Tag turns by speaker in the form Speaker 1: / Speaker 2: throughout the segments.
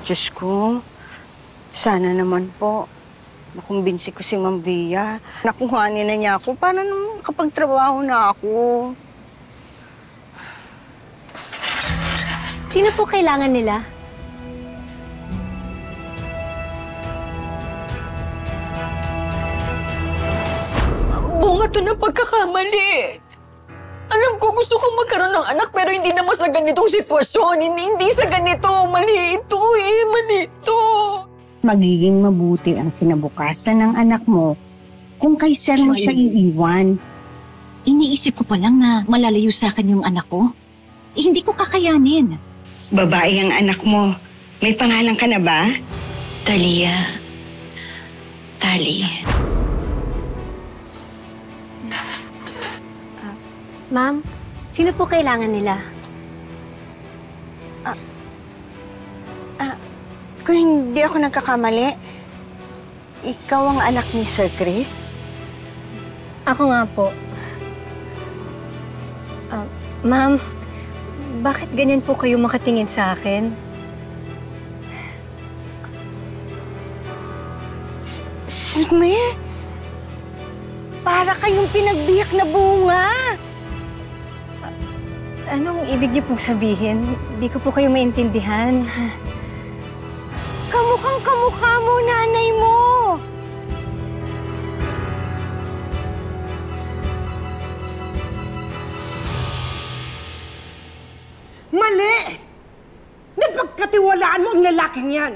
Speaker 1: Diyos ko, sana naman po makumbinsi ko si Ma'am Via. Nakuhanin na niya ako para naman makapagtrabaho na ako.
Speaker 2: Sino po kailangan nila?
Speaker 3: Bunga to ng pagkakamali. Alam ko gusto kong magkaroon ng anak pero hindi naman sa ganitong sitwasyon. Hindi sa ganito. Mali ito eh. Mali ito.
Speaker 1: Magiging mabuti ang kinabukasan ng anak mo kung kay Sir mo siya iiwan.
Speaker 4: Iniisip ko pa lang na malalayo sa akin yung anak ko. Hindi ko kakayanin.
Speaker 1: Babae ang anak mo. May pangalan ka na ba?
Speaker 4: Talia. Tali.
Speaker 2: Ma'am, sino po kailangan nila?
Speaker 1: Kung hindi ako nagkakamali, ikaw ang anak ni Sir Chris?
Speaker 2: Ako nga po. Ma'am, bakit ganyan po kayo makatingin sa akin?
Speaker 1: Sime, para kayong pinagbiyak na bunga.
Speaker 2: Anong ibig niyo pong sabihin? Hindi ko po kayo maintindihan.
Speaker 1: Kamukhang kamukha mo, nanay mo.
Speaker 5: Mali! Napagkatiwalaan mo ang lalaking yan.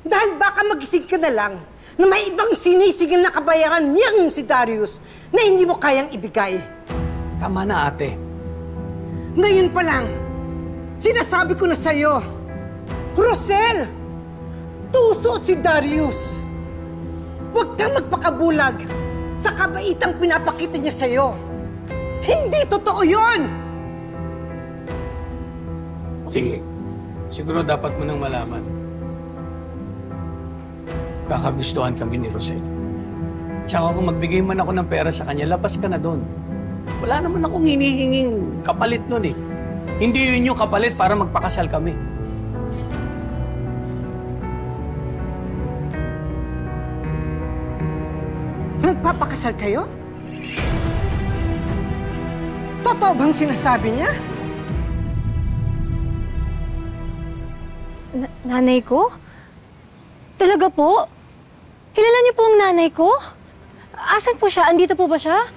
Speaker 5: Dahil baka magising ka na lang na may ibang sinisigil na kabayaran niyang si Darius na hindi mo kayang ibigay.
Speaker 6: Tama na, ate.
Speaker 5: Ngayon pa lang, sinasabi ko na sa'yo, Rosel, tuso si Darius. Huwag kang magpakabulag sa kabaitang pinapakita niya sa'yo. Hindi totoo yun!
Speaker 6: Sige. Siguro dapat mo nang malaman. Kakagustuhan kami ni Rosel. Tsaka kung magbigay man ako ng pera sa kanya, labas ka na doon. Wala naman akong hinihinging kapalit nun eh. Hindi yun yung kapalit para magpakasal kami.
Speaker 5: Magpapakasal kayo? Totoo bang sinasabi niya?
Speaker 2: Nanay ko? Talaga po? Kilala niyo po ang nanay ko? Asan po siya? Andito po ba siya?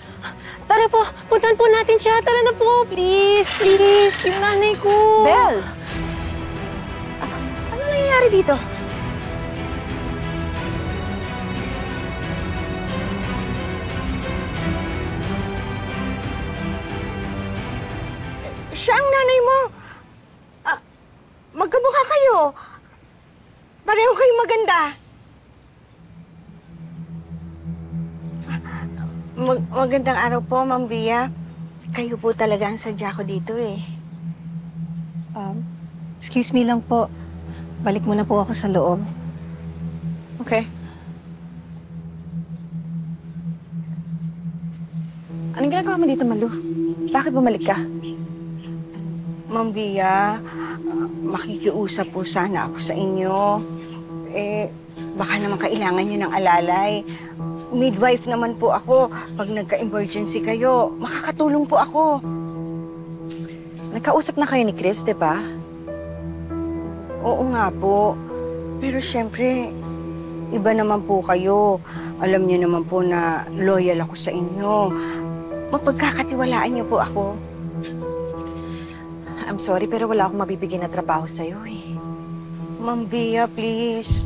Speaker 2: Tara po, puntahan po natin siya. Tara na po, please, please. Yung nanay ko.
Speaker 7: Belle! Ano nangyayari dito?
Speaker 1: Siya ang nanay mo. Magkamukha kayo. Pareho kayong maganda. Magandang araw po, Ma'am Via. Kayo po talaga ang sadya ko dito eh.
Speaker 2: Excuse me lang po. Balik muna po ako sa loob.
Speaker 7: Okay. Anong ginagawa mo dito, Malu? Bakit bumalik ka?
Speaker 1: Ma'am Via, makikiusap po sana ako sa inyo. Baka naman kailangan niyo ng alalay. Midwife naman po ako. Pag nagka-emergency kayo, makakatulong po ako.
Speaker 7: Nagkausap na kayo ni Chris, di ba?
Speaker 1: Oo nga po. Pero syempre, iba naman po kayo. Alam niyo naman po na loyal ako sa inyo. Mapagkakatiwalaan niyo po ako.
Speaker 7: I'm sorry, pero wala akong mabibigyan na trabaho sa'yo eh.
Speaker 1: Ma'am Via, please.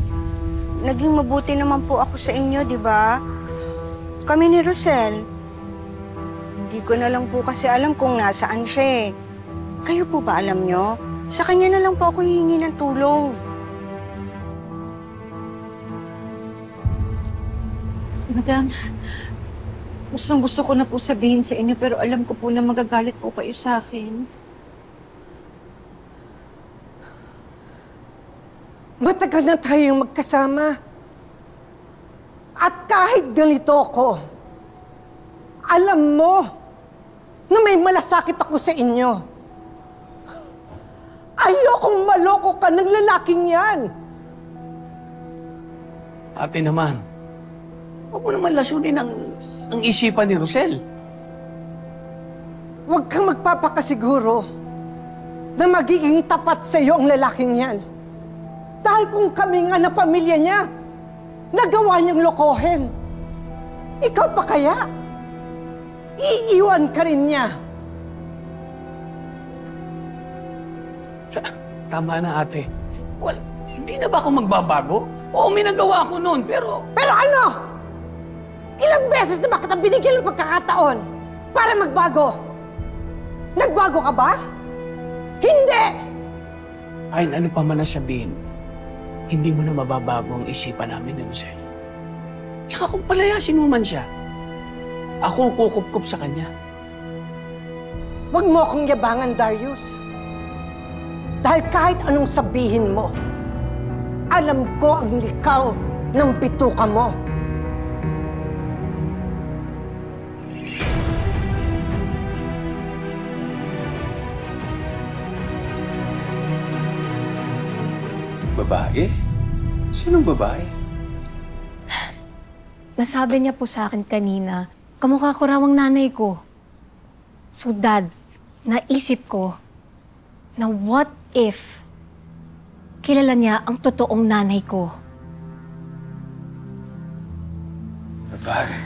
Speaker 1: Naging mabuti naman po ako sa inyo, di ba? Kami ni Rosel. Hindi ko na lang po kasi alam kung nasaan siya eh. Kayo po ba alam nyo? Sa kanya na lang po ako hihingi ng tulong.
Speaker 3: Madam, gusto ko na po sabihin sa inyo pero alam ko po na magagalit po kayo sa akin.
Speaker 5: Matagal na tayong magkasama. At kahit ganito ako, alam mo na may malasakit ako sa inyo. Ayokong maloko ka ng lalaking yan.
Speaker 6: Ate naman, huwag mo naman lasunin ang isipan ni Rosel.
Speaker 5: Huwag kang magpapakasiguro na magiging tapat sa iyo ang lalaking yan. Dahil kung kami nga na pamilya niya, nagawa niyang lokohin. Ikaw pa kaya? Iiwan ka rin niya.
Speaker 6: Tama na, ate. Hindi na ba ako magbabago? Oo, may nagawa ako noon, pero...
Speaker 5: Pero ano? Ilang beses na ba kita binigyan ng pagkakataon para magbago? Nagbago ka ba? Hindi!
Speaker 6: Ay, ano pa man nasabihin, hindi mo na mababago ang isipan namin ni Rosel. Tsaka kung palayasin mo man siya, ako kukup-kup sa kanya.
Speaker 5: Huwag mo akong yabangan, Darius. Dahil kahit anong sabihin mo, alam ko ang likaw ng bituka mo.
Speaker 6: Babae? Sinong babae?
Speaker 2: Nasabi niya po sa akin kanina, kamukha ko raw ang nanay ko. So dad, naisip ko na what if kilala niya ang totoong nanay ko?
Speaker 6: Babae?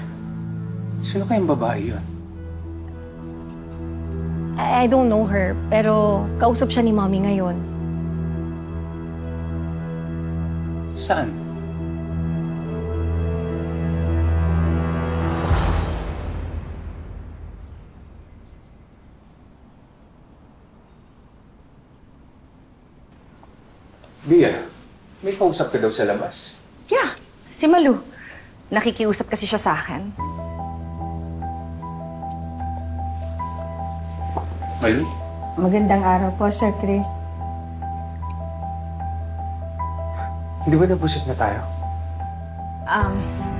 Speaker 6: Sino kayang babae yun?
Speaker 2: I don't know her, pero kausap siya ni Mommy ngayon.
Speaker 6: Saan? Bia, may kausap ka daw sa labas.
Speaker 7: Yeah, si Malu. Nakikiusap kasi siya sa akin.
Speaker 6: Malu?
Speaker 1: Magandang araw po, Sir Chris.
Speaker 6: Hindi ba nabusog na tayo?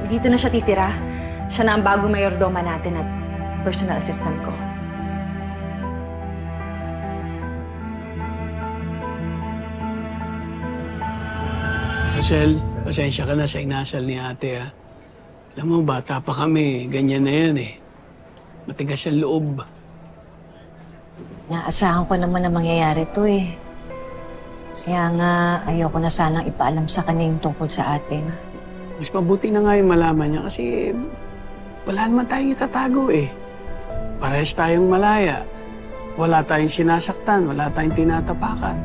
Speaker 7: Dito na siya titira. Siya na ang bagong mayordoma natin at personal assistant ko.
Speaker 6: Rosel, pasensya ka na sa inasal ni ate, ha? Alam mo, bata pa kami. Ganyan na yan, eh. Matigas ang loob.
Speaker 4: Naasahan ko naman na mangyayari to eh. Kaya nga, ayoko na sanang ipaalam sa kanya yung tungkol sa atin.
Speaker 6: Mas mabuti na nga yung malaman niya kasi wala naman tayong itatago, eh. Parehas tayong malaya. Wala tayong sinasaktan, wala tayong tinatapakan.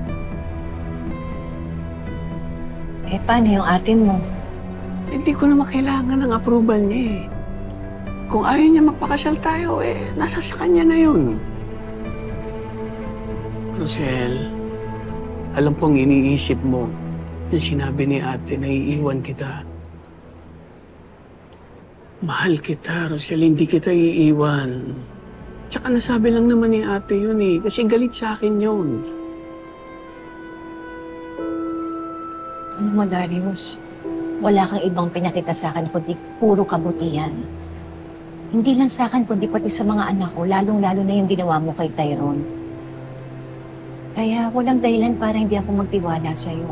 Speaker 4: Eh, paano yung atin mo?
Speaker 6: Hindi ko naman kailangan ng approval niya, eh. Kung ayaw niya magpakasal tayo, eh, nasa sa kanya na yun. Rosel, alam kong iniisip mo yung sinabi ni ate na iiwan kita. Mahal kita, Rosel, hindi kita iiwan. Tsaka nasabi lang naman ni ate yun, eh, kasi galit sa akin yun.
Speaker 4: Ano mo, Darius? Wala kang ibang pinakita sa akin kundi puro kabutihan. Hindi lang sa akin kundi pati sa mga anak ko, lalong-lalo na yung ginawa mo kay Tyrone. Kaya walang dahilan para hindi ako magtiwala sa'yo.